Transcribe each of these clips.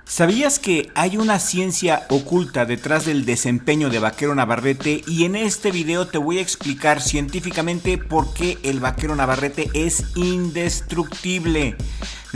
¿Sabías que hay una ciencia oculta detrás del desempeño de Vaquero Navarrete? Y en este video te voy a explicar científicamente por qué el Vaquero Navarrete es indestructible.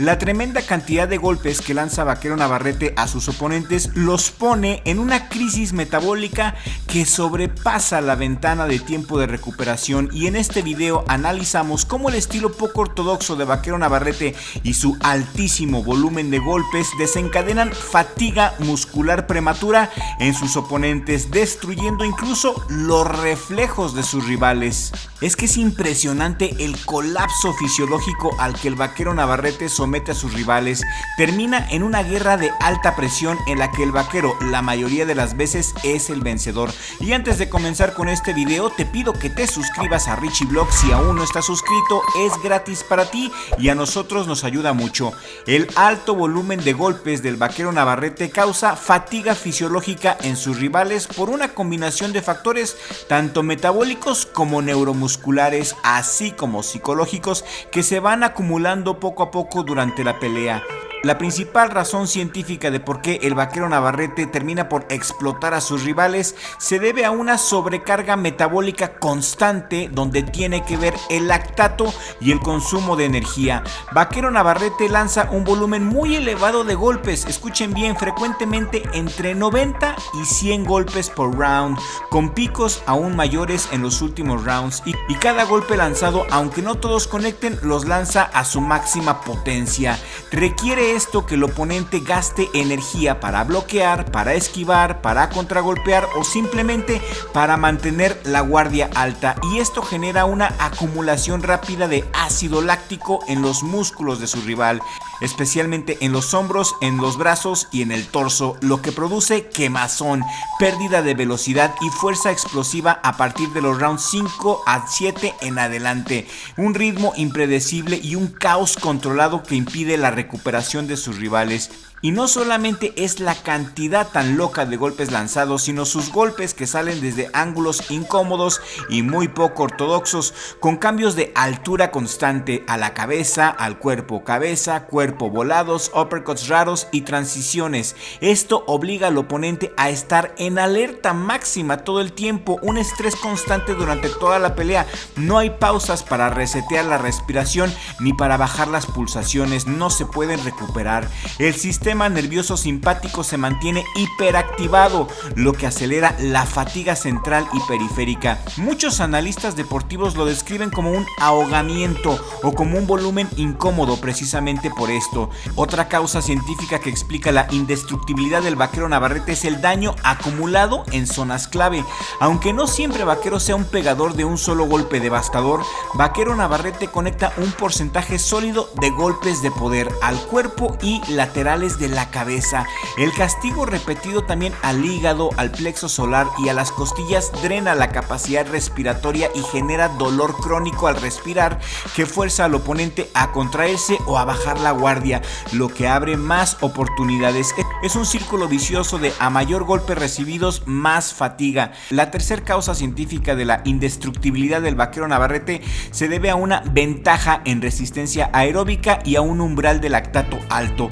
La tremenda cantidad de golpes que lanza Vaquero Navarrete a sus oponentes los pone en una crisis metabólica que sobrepasa la ventana de tiempo de recuperación, y en este video analizamos cómo el estilo poco ortodoxo de Vaquero Navarrete y su altísimo volumen de golpes desencadenan fatiga muscular prematura en sus oponentes, destruyendo incluso los reflejos de sus rivales. Es que es impresionante el colapso fisiológico al que el Vaquero Navarrete somete a sus rivales. Termina en una guerra de alta presión en la que el vaquero la mayoría de las veces es el vencedor. Y antes de comenzar con este video, te pido que te suscribas a Richie Vlog si aún no estás suscrito. Es gratis para ti y a nosotros nos ayuda mucho. El alto volumen de golpes del Vaquero Navarrete causa fatiga fisiológica en sus rivales por una combinación de factores tanto metabólicos como neuromusculares, así como psicológicos, que se van acumulando poco a poco durante la pelea. La principal razón científica de por qué el Vaquero Navarrete termina por explotar a sus rivales se debe a una sobrecarga metabólica constante donde tiene que ver el lactato y el consumo de energía. Vaquero Navarrete lanza un volumen muy elevado de golpes, escuchen bien, frecuentemente entre 90 y 100 golpes por round, con picos aún mayores en los últimos rounds, y cada golpe lanzado, aunque no todos conecten, los lanza a su máxima potencia. Requiere esto que el oponente gaste energía para bloquear, para esquivar, para contragolpear o simplemente para mantener la guardia alta, y esto genera una acumulación rápida de ácido láctico en los músculos de su rival, especialmente en los hombros, en los brazos y en el torso, lo que produce quemazón, pérdida de velocidad y fuerza explosiva a partir de los rounds 5 a 7 en adelante, un ritmo impredecible y un caos controlado que impide la recuperación de sus rivales. Y no solamente es la cantidad tan loca de golpes lanzados, sino sus golpes que salen desde ángulos incómodos y muy poco ortodoxos, con cambios de altura constante a la cabeza, al cuerpo, cuerpo, volados, uppercuts raros y transiciones. Esto obliga al oponente a estar en alerta máxima todo el tiempo, un estrés constante durante toda la pelea. No hay pausas para resetear la respiración ni para bajar las pulsaciones, no se pueden recuperar. El sistema nervioso simpático se mantiene hiperactivado, lo que acelera la fatiga central y periférica. Muchos analistas deportivos lo describen como un ahogamiento o como un volumen incómodo precisamente por esto. Otra causa científica que explica la indestructibilidad del Vaquero Navarrete es el daño acumulado en zonas clave. Aunque no siempre Vaquero sea un pegador de un solo golpe devastador, Vaquero Navarrete conecta un porcentaje sólido de golpes de poder al cuerpo y laterales de la cabeza. El castigo repetido también al hígado, al plexo solar y a las costillas drena la capacidad respiratoria y genera dolor crónico al respirar, que fuerza al oponente a contraerse o a bajar la guardia, lo que abre más oportunidades. Es un círculo vicioso de a mayor golpe recibidos, más fatiga. La tercera causa científica de la indestructibilidad del Vaquero Navarrete se debe a una ventaja en resistencia aeróbica y a un umbral de lactato alto.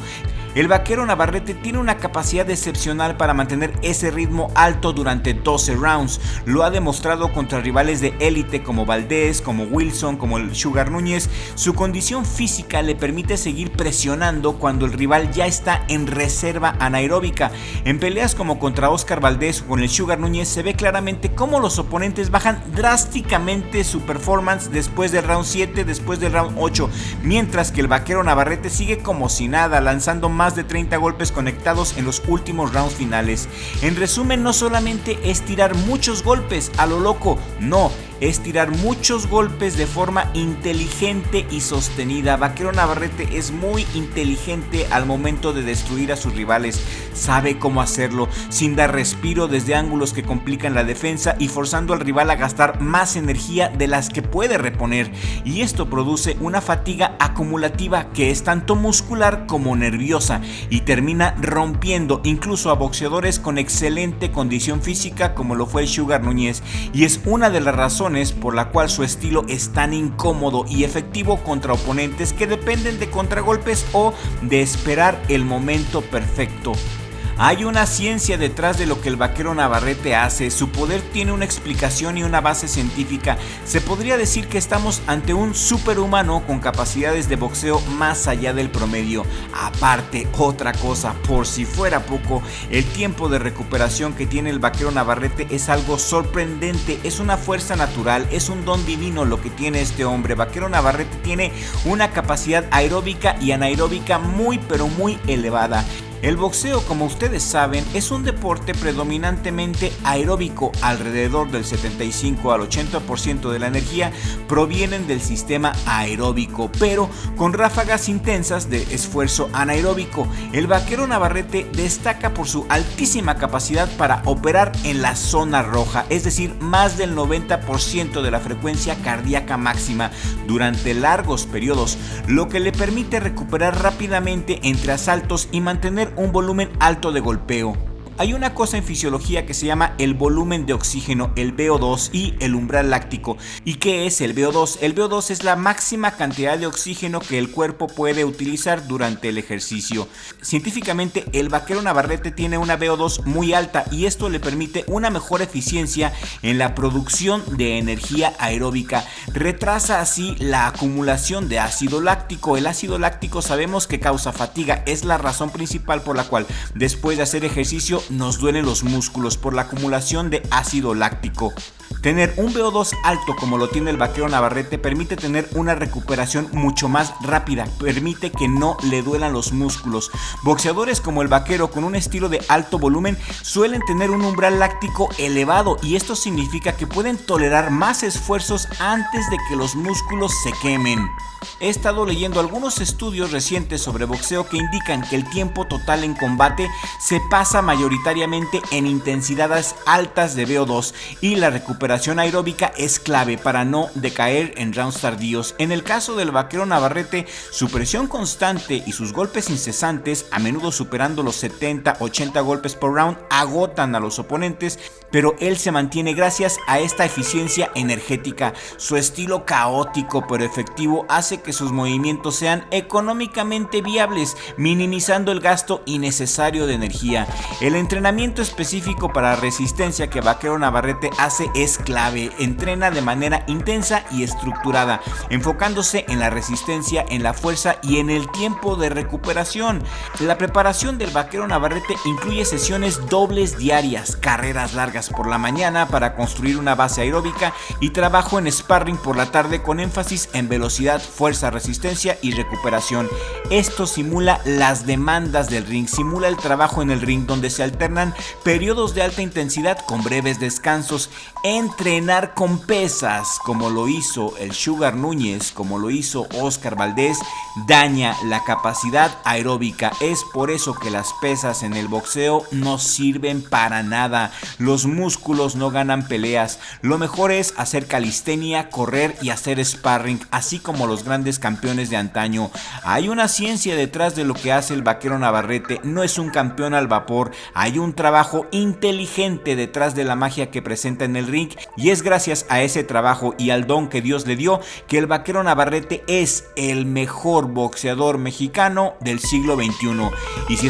El Vaquero Navarrete tiene una capacidad excepcional para mantener ese ritmo alto durante 12 rounds. Lo ha demostrado contra rivales de élite como Valdés, como Wilson, como el Sugar Núñez. Su condición física le permite seguir presionando cuando el rival ya está en reserva anaeróbica. En peleas como contra Oscar Valdés o con el Sugar Núñez se ve claramente cómo los oponentes bajan drásticamente su performance después del round 7, después del round 8, mientras que el Vaquero Navarrete sigue como si nada, lanzando más de 30 golpes conectados en los últimos rounds finales. En resumen, no solamente es tirar muchos golpes a lo loco, no, es tirar muchos golpes de forma inteligente y sostenida. Vaquero Navarrete es muy inteligente al momento de destruir a sus rivales. Sabe cómo hacerlo sin dar respiro desde ángulos que complican la defensa y forzando al rival a gastar más energía de las que puede reponer. Y esto produce una fatiga acumulativa que es tanto muscular como nerviosa y termina rompiendo incluso a boxeadores con excelente condición física como lo fue el Sugar Núñez. Y es una de las razones razones por la cual su estilo es tan incómodo y efectivo contra oponentes que dependen de contragolpes o de esperar el momento perfecto. Hay una ciencia detrás de lo que el Vaquero Navarrete hace, su poder tiene una explicación y una base científica. Se podría decir que estamos ante un superhumano con capacidades de boxeo más allá del promedio. Aparte, otra cosa, por si fuera poco, el tiempo de recuperación que tiene el Vaquero Navarrete es algo sorprendente, es una fuerza natural, es un don divino lo que tiene este hombre. Vaquero Navarrete tiene una capacidad aeróbica y anaeróbica muy pero muy elevada. El boxeo, como ustedes saben, es un deporte predominantemente aeróbico. Alrededor del 75 al 80% de la energía provienen del sistema aeróbico, pero con ráfagas intensas de esfuerzo anaeróbico. El Vaquero Navarrete destaca por su altísima capacidad para operar en la zona roja, es decir, más del 90% de la frecuencia cardíaca máxima durante largos periodos, lo que le permite recuperar rápidamente entre asaltos y mantener un volumen alto de golpeo. Hay una cosa en fisiología que se llama el volumen de oxígeno, el VO2 y el umbral láctico. ¿Y qué es el VO2? El VO2 es la máxima cantidad de oxígeno que el cuerpo puede utilizar durante el ejercicio. Científicamente, el Vaquero Navarrete tiene una VO2 muy alta y esto le permite una mejor eficiencia en la producción de energía aeróbica. Retrasa así la acumulación de ácido láctico. El ácido láctico sabemos que causa fatiga, es la razón principal por la cual después de hacer ejercicio nos duelen los músculos por la acumulación de ácido láctico. Tener un VO2 alto como lo tiene el Vaquero Navarrete permite tener una recuperación mucho más rápida, permite que no le duelan los músculos. Boxeadores como el Vaquero con un estilo de alto volumen suelen tener un umbral láctico elevado y esto significa que pueden tolerar más esfuerzos antes de que los músculos se quemen. He estado leyendo algunos estudios recientes sobre boxeo que indican que el tiempo total en combate se pasa mayoritariamente en intensidades altas de VO2 y la recuperación aeróbica es clave para no decaer en rounds tardíos. En el caso del Vaquero Navarrete, su presión constante y sus golpes incesantes, a menudo superando los 70-80 golpes por round, agotan a los oponentes, pero él se mantiene gracias a esta eficiencia energética. Su estilo caótico pero efectivo hace que sus movimientos sean económicamente viables, minimizando el gasto innecesario de energía. El entrenamiento específico para resistencia que Vaquero Navarrete hace es clave. Entrena de manera intensa y estructurada, enfocándose en la resistencia, en la fuerza y en el tiempo de recuperación. La preparación del Vaquero Navarrete incluye sesiones dobles diarias, carreras largas por la mañana para construir una base aeróbica y trabajo en sparring por la tarde con énfasis en velocidad, fuerza, resistencia y recuperación. Esto simula las demandas del ring, simula el trabajo en el ring donde se alternan periodos de alta intensidad con breves descansos. Entrenar con pesas, como lo hizo el Sugar Núñez, como lo hizo Oscar Valdez, daña la capacidad aeróbica. Es por eso que las pesas en el boxeo no sirven para nada. Los músculos no ganan peleas. Lo mejor es hacer calistenia, correr y hacer sparring, así como los grandes campeones de antaño. Hay una ciencia detrás de lo que hace el Vaquero Navarrete. No es un campeón al vapor. Hay un trabajo inteligente detrás de la magia que presenta en el ring, y es gracias a ese trabajo y al don que Dios le dio que el Vaquero Navarrete es el mejor boxeador mexicano del siglo XXI. Y si